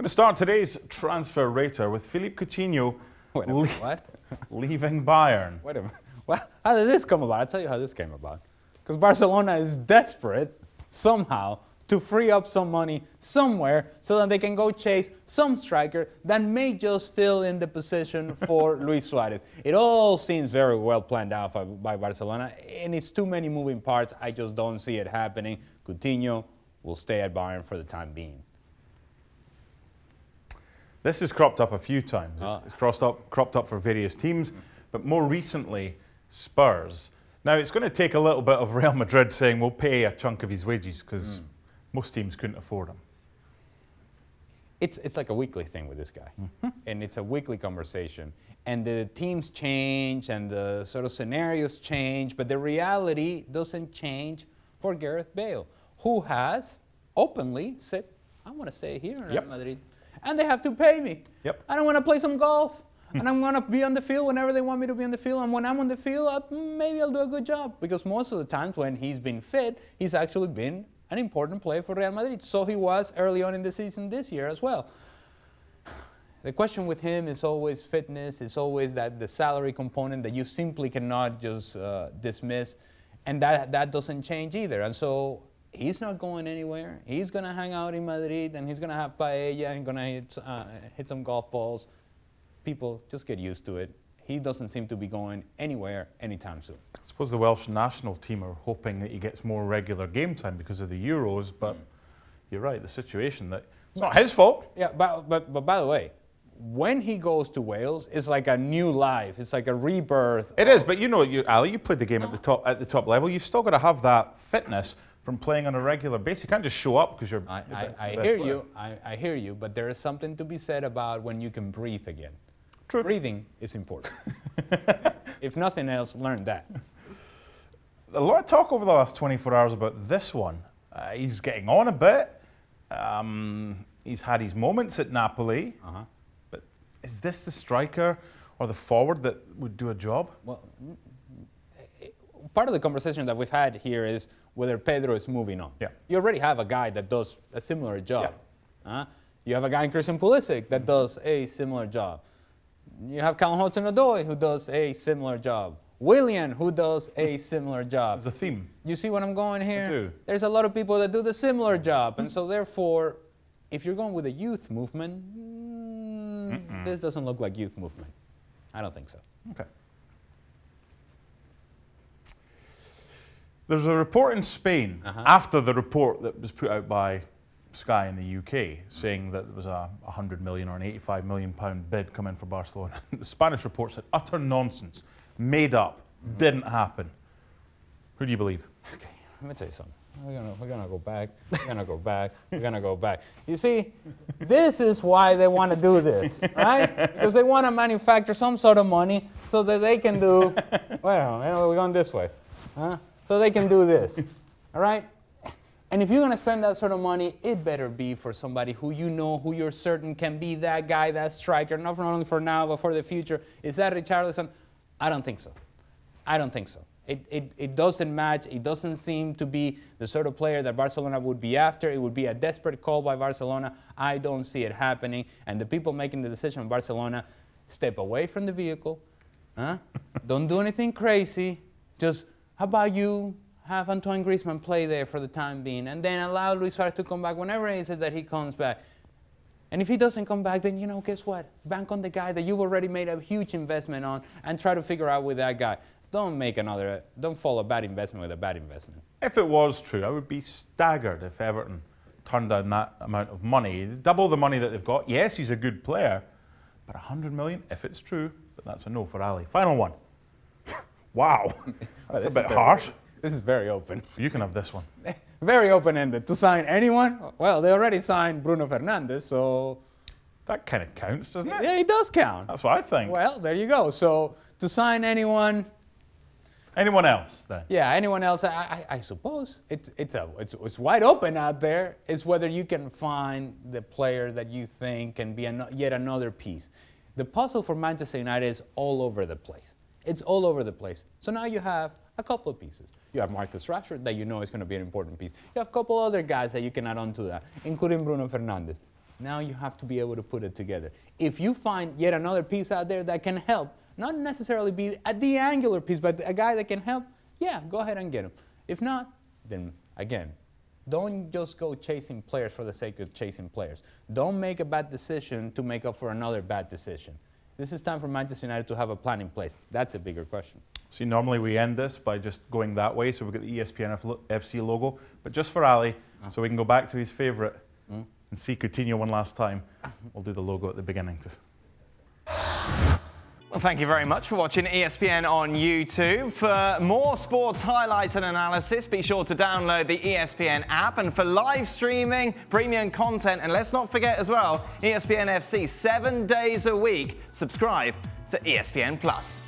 Going to start today's transfer rater with Philippe Coutinho leaving Bayern. Wait a minute. Well, how did this come about? I'll tell you how this came about. Because Barcelona is desperate, somehow, to free up some money somewhere so that they can go chase some striker that may just fill in the position for Luis Suarez. It all seems very well planned out by Barcelona, and it's too many moving parts. I just don't see it happening. Coutinho will stay at Bayern for the time being. This has cropped up a few times. It's cropped up for various teams, but more recently, Spurs. Now, it's going to take a little bit of Real Madrid saying we'll pay a chunk of his wages because most teams couldn't afford him. It's like a weekly thing with this guy, and it's a weekly conversation. And the teams change, and the sort of scenarios change, but the reality doesn't change for Gareth Bale, who has openly said, I want to stay here in Real Madrid. And they have to pay me. I don't want to play some golf. And I'm going to be on the field whenever they want me to be on the field. And when I'm on the field, maybe I'll do a good job. Because most of the times when he's been fit, he's actually been an important player for Real Madrid. So he was early on in the season this year as well. The question with him is always fitness. It's always the salary component that you simply cannot just dismiss. And that doesn't change either. And so he's not going anywhere. He's going to hang out in Madrid, and he's going to have paella, and going to hit some golf balls. People, just get used to it. He doesn't seem to be going anywhere anytime soon. I suppose the Welsh national team are hoping that he gets more regular game time because of the Euros, but you're right, the situation that it's not his fault. Yeah, but by the way, when he goes to Wales, it's like a new life. It's like a rebirth. It is, but you know, Ali, you played the game at the top level. You've still got to have that fitness from playing on a regular basis. You can't just show up because you're. I hear you. I hear you. But there is something to be said about when you can breathe again. True. Breathing is important. If nothing else, learn that. A lot of talk over the last 24 hours about this one. He's getting on a bit. He's had his moments at Napoli. But is this the striker or the forward that would do a job? Well, part of the conversation that we've had here is whether Pedro is moving on. Yeah. You already have a guy that does a similar job. Yeah. You have a guy in Christian Pulisic that does a similar job. You have Callum Hudson-Odoi who does a similar job. Willian who does a similar job. There's a theme. You see what I'm going here? I do. There's a lot of people that do the similar job. And so therefore, if you're going with a youth movement, this doesn't look like youth movement. I don't think so. Okay. There's a report in Spain after the report that was put out by Sky in the UK saying that there was a 100 million or an 85 million pound bid coming for Barcelona. The Spanish report said utter nonsense, made up, didn't happen. Who do you believe? Okay, let me tell you something. We're gonna go back. We're gonna go back. We're gonna go back. You see, this is why they want to do this, right? Because they want to manufacture some sort of money so that they can do. Well, we're going this way, so they can do this, all right? And if you're going to spend that sort of money, it better be for somebody who you know, who you're certain can be that guy, that striker, not only for now, but for the future. Is that Richarlison? I don't think so. I don't think so. It doesn't match. It doesn't seem to be the sort of player that Barcelona would be after. It would be a desperate call by Barcelona. I don't see it happening. And the people making the decision in Barcelona, step away from the vehicle. Don't do anything crazy. Just, how about you have Antoine Griezmann play there for the time being, and then allow Luis Suarez to come back whenever he says that he comes back. And if he doesn't come back, then, guess what? Bank on the guy that you've already made a huge investment on and try to figure out with that guy. Don't follow a bad investment with a bad investment. If it was true, I would be staggered if Everton turned down that amount of money. Double the money that they've got. Yes, he's a good player, but 100 million, if it's true, but that's a no for Ali. Final one. Wow, that's a bit harsh. This is very open. You can have this one. Very open-ended. To sign anyone? Well, they already signed Bruno Fernandes, so... That kind of counts, doesn't it? Yeah, it does count. That's what I think. Well, there you go. So, to sign anyone... Anyone else, then? Yeah, anyone else, I suppose. It's wide open out there. It's whether you can find the player that you think can be yet another piece. The puzzle for Manchester United is all over the place. It's all over the place. So now you have a couple of pieces. You have Marcus Rashford, that you know is going to be an important piece. You have a couple other guys that you can add on to that, including Bruno Fernandes. Now you have to be able to put it together. If you find yet another piece out there that can help, not necessarily be the angular piece, but a guy that can help, yeah, go ahead and get him. If not, then again, don't just go chasing players for the sake of chasing players. Don't make a bad decision to make up for another bad decision. This is time for Manchester United to have a plan in place. That's a bigger question. See, normally we end this by just going that way, so we've got the ESPN FC logo, but just for Ali, so we can go back to his favourite and see Coutinho one last time, we'll do the logo at the beginning. Well, thank you very much for watching ESPN on YouTube. For more sports highlights and analysis, be sure to download the ESPN app. And for live streaming, premium content, and let's not forget as well, ESPN FC 7 days a week. Subscribe to ESPN Plus.